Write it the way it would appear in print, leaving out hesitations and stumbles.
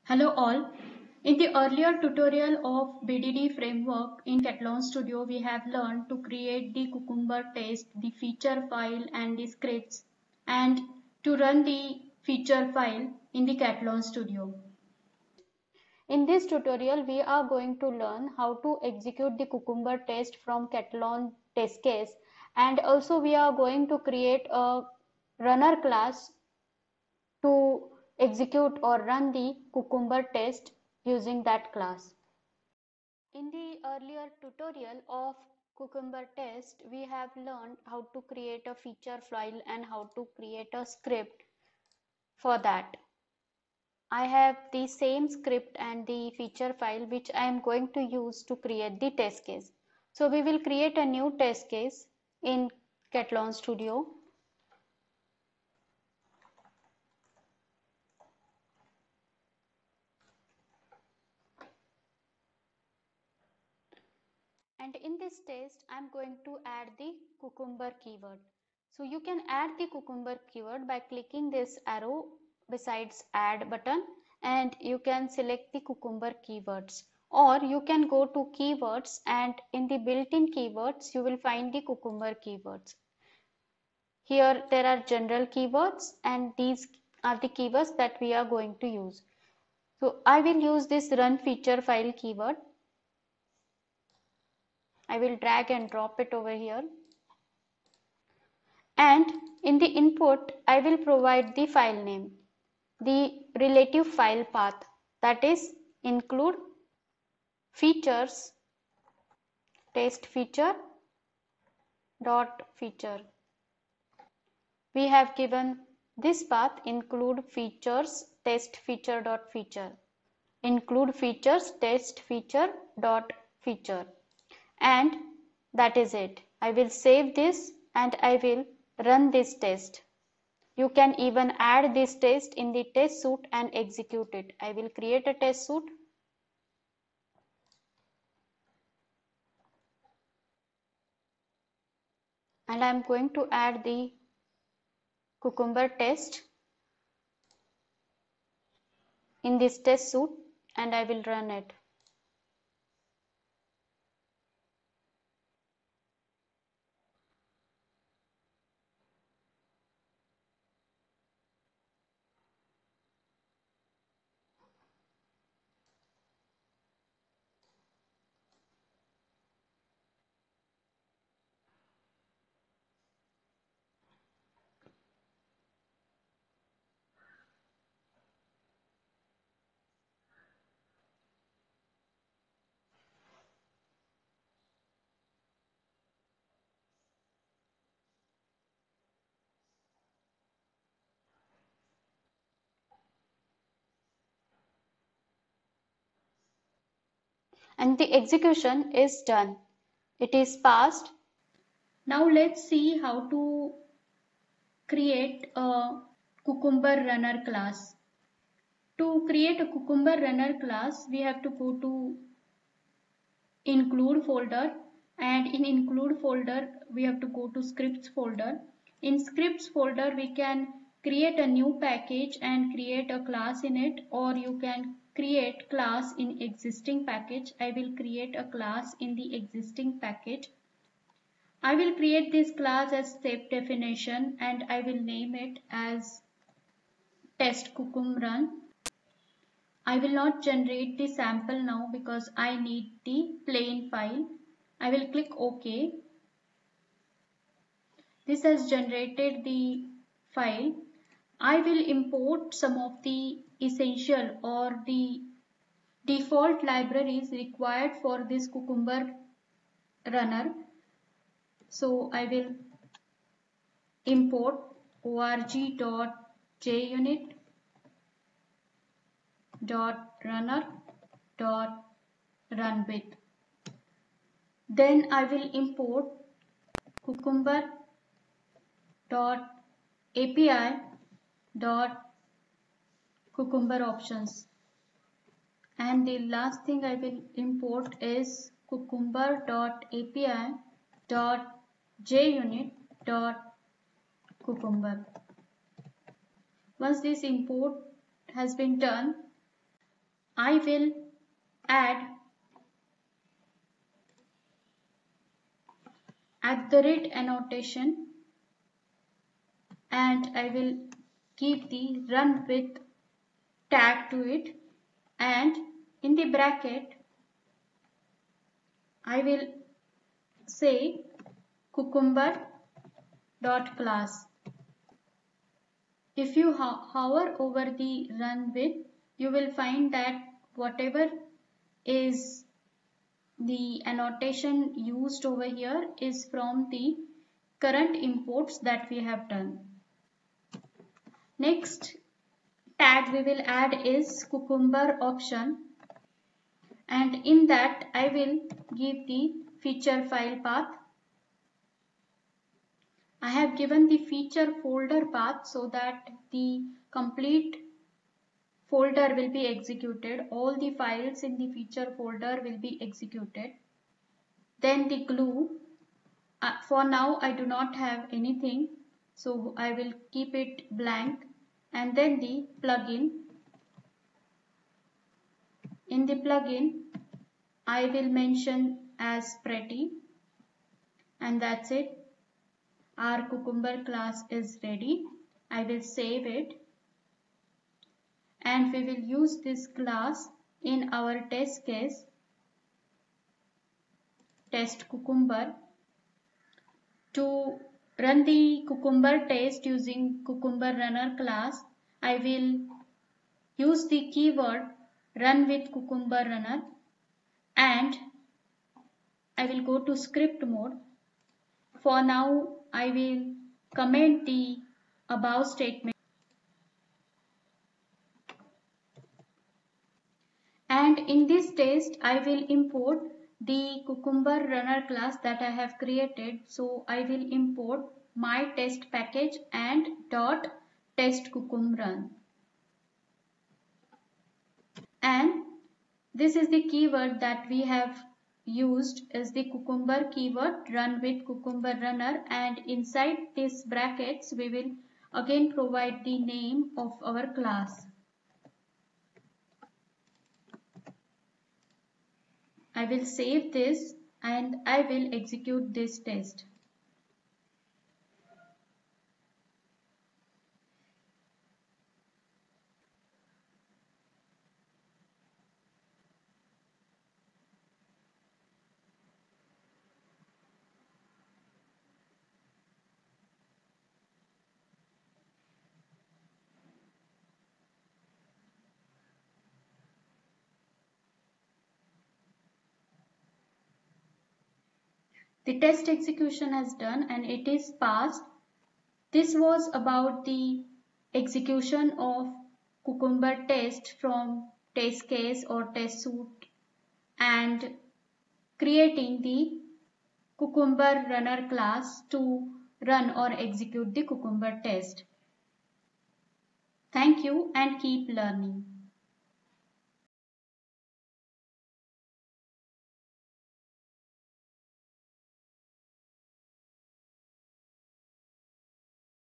Hello all. In the earlier tutorial of BDD framework in Catalan Studio, we have learned to create the Cucumber test, the feature file and the scripts, and to run the feature file in the Catalan Studio. In this tutorial, we are going to learn how to execute the Cucumber test from Catalan test case, and also we are going to create a runner class to execute or run the Cucumber test using that class. In the earlier tutorial of Cucumber test, we have learned how to create a feature file and how to create a script for that. I have the same script and the feature file which I am going to use to create the test case. So we will create a new test case in Catalan Studio. And in this test, I'm going to add the Cucumber keyword. So you can add the Cucumber keyword by clicking this arrow besides add button, and you can select the Cucumber keywords, or you can go to keywords, and in the built-in keywords you will find the Cucumber keywords. Here there are general keywords, and these are the keywords that we are going to use. So I will use this run feature file keyword. I will drag and drop it over here, and in the input I will provide the file name, the relative file path, that is include features test feature dot feature. We have given this path include features test feature dot feature, include features test feature dot feature, and that is it. I will save this and I will run this test. You can even add this test in the test suite and execute it. I will create a test suite. And I am going to add the Cucumber test in this test suite and I will run it. And the execution is done. It is passed. Now let's see how to create a Cucumber runner class. To create a Cucumber runner class, we have to go to include folder, and in include folder we have to go to scripts folder. In scripts folder we can create a new package and create a class in it, or you can create class in existing package. I will create a class in the existing package. I will create this class as step definition and I will name it as test cucumber. I will not generate the sample now because I need the plain file. I will click OK. This has generated the file. I will import some of the essential or the default libraries required for this Cucumber runner. So I will import org.junit.runner.runwith. Then I will import cucumber.api.cucumber options. And the last thing I will import is cucumber.api.junit.cucumber. Once this import has been done, I will add @annotation and I will give the run with tag to it, and in the bracket I will say cucumber.class. If you hover over the run with, you will find that whatever is the annotation used over here is from the current imports that we have done. Next tag we will add is cucumber option, and in that I will give the feature file path. I have given the feature folder path so that the complete folder will be executed. All the files in the feature folder will be executed. Then the glue. For now I do not have anything, so I will keep it blank. And then the plugin. In the plugin I will mention as pretty, and that's it. Our cucumber class is ready. I will save it, and we will use this class in our test case, test cucumber. To run the cucumber test using cucumber runner class, I will use the keyword run with cucumber runner, and I will go to script mode. For now I will comment the above statement, and in this test I will import the cucumber runner class that I have created. So I will import my test package and dot test cucumber, and this is the keyword that we have used is the cucumber keyword run with cucumber runner, and inside these brackets we will again provide the name of our class. I will save this and I will execute this test. The test execution has done and it is passed. This was about the execution of cucumber test from test case or test suite and creating the cucumber runner class to run or execute the cucumber test. Thank you and keep learning.